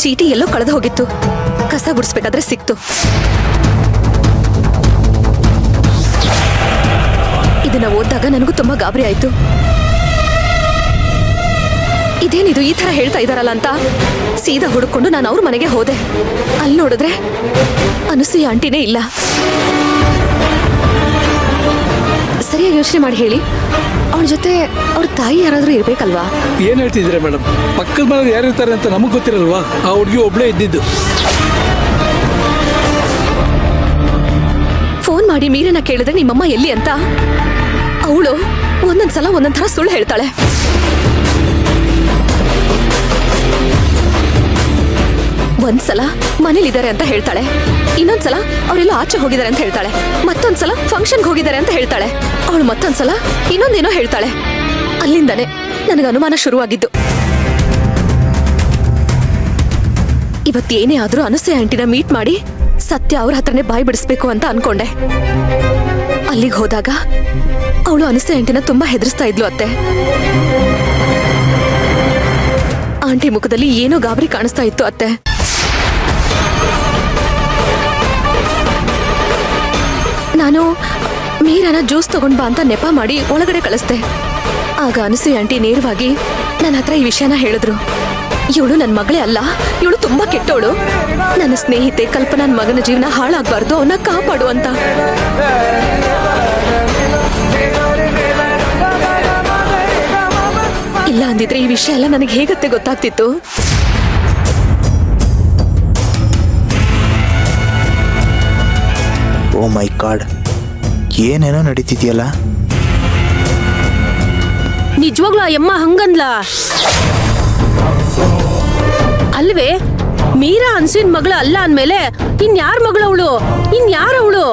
ಚೀಟಿ ಎಲ್ಲೋ ಕಳೆದು ಹೋಗಿತ್ತು. ಕಸ ಗುಡಿಸ್ಬೇಕಾದ್ರೆ ಸಿಕ್ತು. ಇದನ್ನ ಓದಿದಾಗ ನನಗೂ ತುಂಬಾ ಗಾಬರಿ ಆಯ್ತು. ಇದೇನಿದು ಈ ತರ ಹೇಳ್ತಾ ಇದಾರಲ್ಲ ಅಂತ ಸೀದಾ ಹುಡುಕೊಂಡು ನಾನು ಅವ್ರ ಮನೆಗೆ ಹೋದೆ. ಅಲ್ಲಿ ನೋಡಿದ್ರೆ ಅನಸೂಯ ಆಂಟಿನೇ ಇಲ್ಲ. ಸರಿಯಾಗಿ ಯೋಚನೆ ಮಾಡಿ ಹೇಳಿ, ಅವಳ ಜೊತೆ ಅವ್ರ ತಾಯಿ ಯಾರಾದ್ರೂ ಇರ್ಬೇಕಲ್ವಾ? ಏನ್ ಹೇಳ್ತಿದ್ರೆ ಮೇಡಮ್, ಪಕ್ಕದ ಮನೆಯವ್ರು ಯಾರಿರ್ತಾರೆ ಅಂತ ನಮಗ್ ಗೊತ್ತಿರಲ್ವಾ? ಆ ಹುಡುಗಿ ಒಬ್ಳೇ ಇದ್ದಿದ್ದು. ಫೋನ್ ಮಾಡಿ ಮೀರನ್ನ ಕೇಳಿದ್ರೆ ನಿಮ್ಮಮ್ಮ ಎಲ್ಲಿ ಅಂತ ಅವಳು ಒಂದೊಂದ್ಸಲ ಒಂದೊಂದ್ ಥರ ಸುಳ್ಳು ಹೇಳ್ತಾಳೆ. ಒಂದ್ಸಲ ಮನೇಲಿದ್ದಾರೆ ಅಂತ ಹೇಳ್ತಾಳೆ, ಇನ್ನೊಂದ್ಸಲ ಅವರೆಲ್ಲ ಆಚೆ ಹೋಗಿದ್ದಾರೆ ಅಂತ ಹೇಳ್ತಾಳೆ, ಮತ್ತೊಂದ್ಸಲ ಫಂಕ್ಷನ್ಗೆ ಹೋಗಿದ್ದಾರೆ ಅಂತ ಹೇಳ್ತಾಳೆ. ಅವಳು ಮತ್ತೊಂದ್ಸಲ ಇನ್ನೊಂದೇನೋ ಹೇಳ್ತಾಳೆ. ಅಲ್ಲಿಂದಾನೆ ನನಗೆ ಅನುಮಾನ ಶುರುವಾಗಿದ್ದು. ಇವತ್ತೇನೇ ಆದ್ರೂ ಅನಸೂಯ ಆಂಟಿನ ಮೀಟ್ ಮಾಡಿ ಸತ್ಯ ಅವ್ರ ಹತ್ರನೇ ಬಾಯಿ ಬಿಡಿಸ್ಬೇಕು ಅಂತ ಅನ್ಕೊಂಡೆ. ಅಲ್ಲಿಗೆ ಹೋದಾಗ ಅವಳು ಅನಸೂಯ ಆಂಟಿನ ತುಂಬಾ ಹೆದರ್ಸ್ತಾ ಇದ್ಲು ಅತ್ತೆ. ಆಂಟಿ ಮುಖದಲ್ಲಿ ಏನೋ ಗಾಬರಿ ಕಾಣಿಸ್ತಾ ಇತ್ತು ಅತ್ತೆ. ನಾನು ಮೀರಾನ ಜ್ಯೂಸ್ ತಗೊಂಡ್ ಬಾ ಅಂತ ನೆಪ ಮಾಡಿ ಒಳಗಡೆ ಕಳಿಸ್ದೆ. ಆಗ ಅನಸೂಯ ಆಂಟಿ ನೇರವಾಗಿ ನನ್ನ ಹತ್ರ ಈ ವಿಷಯನ ಹೇಳಿದ್ರು. ಇವಳು ನನ್ನ ಮಗಳೇ ಅಲ್ಲ, ಇವಳು ತುಂಬಾ ಕೆಟ್ಟವಳು. ನನ್ನ ಸ್ನೇಹಿತೆ ಕಲ್ಪನಾ ಮಗನ ಜೀವನ ಹಾಳಾಗ್ಬಾರ್ದು, ಅವನ್ನ ಕಾಪಾಡು ಅಂತ. ಇಲ್ಲ ಅಂದಿದ್ರೆ ಈ ವಿಷಯ ಎಲ್ಲ ನನಗೆ ಹೇಗತ್ತೆ ಗೊತ್ತಾಗ್ತಿತ್ತು? ಓ ಮೈ ಗಾಡ್, ಏನೇನೋ ನಡೀತಿದ್ಯಲ್ಲ. ನಿಜವಾಗ್ಲೂ ಆ ಯಮ್ಮ ಹಂಗಂದ್ಲ ಅಲ್ವೇ? ಮೀರಾ ಅನ್ಸಿನ್ ಮಗಳ ಅಲ್ಲ ಅಂದ್ಮೇಲೆ ಇನ್ಯಾರ ಮಗಳವಳು? ಇನ್ಯಾರವಳು?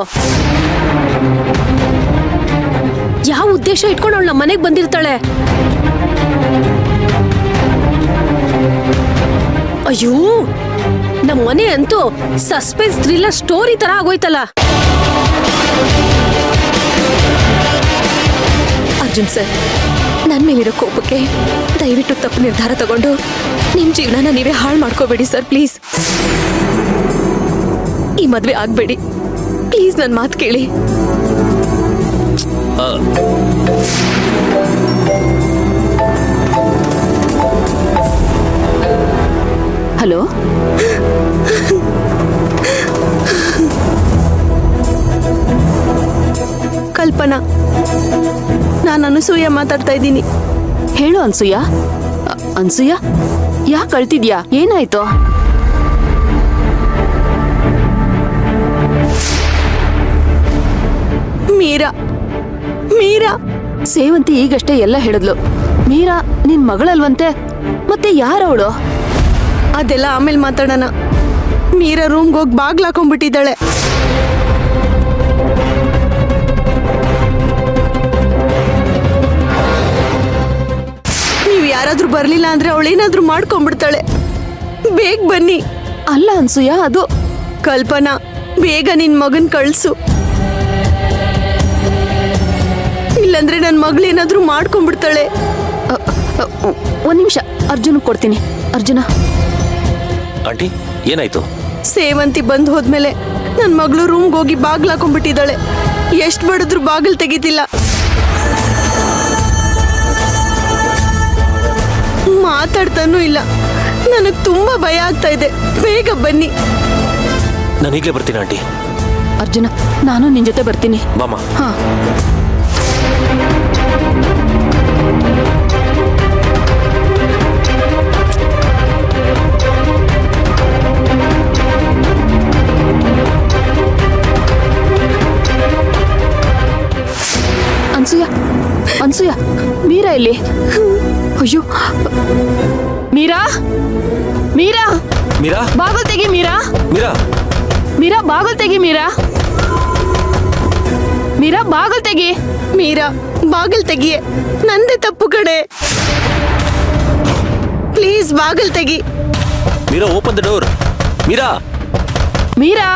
ಯಾವ ಉದ್ದೇಶ ಇಟ್ಕೊಂಡು ಅವಳು ನಮ್ಮ ಮನೆಗೆ ಬಂದಿರ್ತಾಳೆ? ಅಯ್ಯೋ, ನಮ್ಮ ಮನೆ ಅಂತೂ ಸಸ್ಪೆನ್ಸ್ ಥ್ರಿಲ್ಲರ್ ಸ್ಟೋರಿ ತರ ಆಗೋಯ್ತಲ್ಲ. ಅರ್ಜುನ್ ಸರ್, ನನ್ನ ಮೇಲಿರೋ ಕೋಪಕ್ಕೆ ದಯವಿಟ್ಟು ತಪ್ಪು ನಿರ್ಧಾರ ತಗೊಂಡು ನಿಮ್ ಜೀವನನ ನೀವೇ ಹಾಳು ಮಾಡ್ಕೋಬೇಡಿ ಸರ್, ಪ್ಲೀಸ್. ಈ ಮದ್ವೆ ಆಗ್ಬೇಡಿ ಪ್ಲೀಸ್, ನನ್ನ ಮಾತು ಕೇಳಿ. ಹಲೋ, ಕಲ್ಪನಾ, ನಾನು ಅನಸೂಯ ಮಾತಾಡ್ತಾ ಇದ್ದೀನಿ. ಹೇಳು ಅನ್ಸೂಯ. ಅನ್ಸೂಯ, ಯಾಕೆ ಅಳ್ತಿದ್ಯಾ? ಏನಾಯ್ತು? ಮೀರಾ ಮೀರಾ ಸೇವಂತಿ ಈಗಷ್ಟೇ ಎಲ್ಲ ಹೇಳಿದ್ಲು. ಮೀರಾ ನಿನ್ ಮಗಳಲ್ವಂತೆ, ಮತ್ತೆ ಯಾರವಳು? ಅದೆಲ್ಲ ಆಮೇಲೆ ಮಾತಾಡೋಣ. ಮೀರಾ ರೂಮ್ಗೆ ಹೋಗಿ ಬಾಗ್ಲು ಹಾಕೊಂಡ್ಬಿಟ್ಟಿದ್ದಾಳೆ. ನೀವು ಯಾರಾದ್ರೂ ಬರ್ಲಿಲ್ಲ ಅಂದ್ರೆ ಅವಳೇನಾದ್ರೂ ಮಾಡ್ಕೊಂಡ್ಬಿಡ್ತಾಳೆ. ಬೇಗ ಬನ್ನಿ. ಅಲ್ಲ ಅನ್ಸೂಯ, ಅದು ಕಲ್ಪನಾ, ಬೇಗ ನಿನ್ ಮಗನ್ ಕಳ್ಸು, ಇಲ್ಲಂದ್ರೆ ನನ್ನ ಮಗಳೇನಾದ್ರೂ ಮಾಡ್ಕೊಂಡ್ಬಿಡ್ತಾಳೆ. ಒಂದ್ ನಿಮಿಷ, ಅರ್ಜುನ್ ಕೊಡ್ತೀನಿ. ಅರ್ಜುನ. ಆಂಟಿ, ಏನಾಯ್ತು? ಸೇವಂತಿ ಬಂದ್ ಹೋದ್ಮೇಲೆ ನನ್ನ ಮಗಳು ರೂಮ್ಗೆ ಹೋಗಿ ಬಾಗ್ಲು ಹಾಕೊಂಡ್ಬಿಟ್ಟಿದ್ದಾಳೆ. ಎಷ್ಟು ಬಡಿದ್ರು ಬಾಗಿಲು ತೆಗಿತಿಲ್ಲ. ಮಾತಾಡ್ತಾನೂ ಇಲ್ಲ. ನನಗೆ ತುಂಬಾ ಭಯ ಆಗ್ತಾ ಇದೆ. ಬೇಗ ಬನ್ನಿ. ನಾನು ಈಗಲೇ ಬರ್ತೀನಿ ಆಂಟಿ. ಅರ್ಜುನ, ನಾನು ನಿನ್ ಜೊತೆ ಬರ್ತೀನಿ. ಬಾಮ. ಹಾ. ಅನ್ಸೂಯ, ಅನ್ಸೂಯ, ಮೀರಾ ಇಲ್ಲಿ? ಅಯ್ಯೋ, ಮೀರಾ, ಮೀರಾ, ಮೀರಾ, ಬಾಗಲ್ ತೆಗಿ ಮೀರಾ. ಮೀರಾ, ಮೀರಾ, ಬಾಗಲ್ ತೆಗಿ ಮೀರಾ. ಮೀರಾ, ಬಾಗಲ್ ತೆಗಿ. ಮೀರಾ, ಬಾಗಿಲು ತೆಗಿಯೇ. ನಂದೇ ತಪ್ಪು ಕಡೆ. ಪ್ಲೀಸ್ ಬಾಗಿಲು ತೆಗಿ. Meera, open the door. Meera, Meera.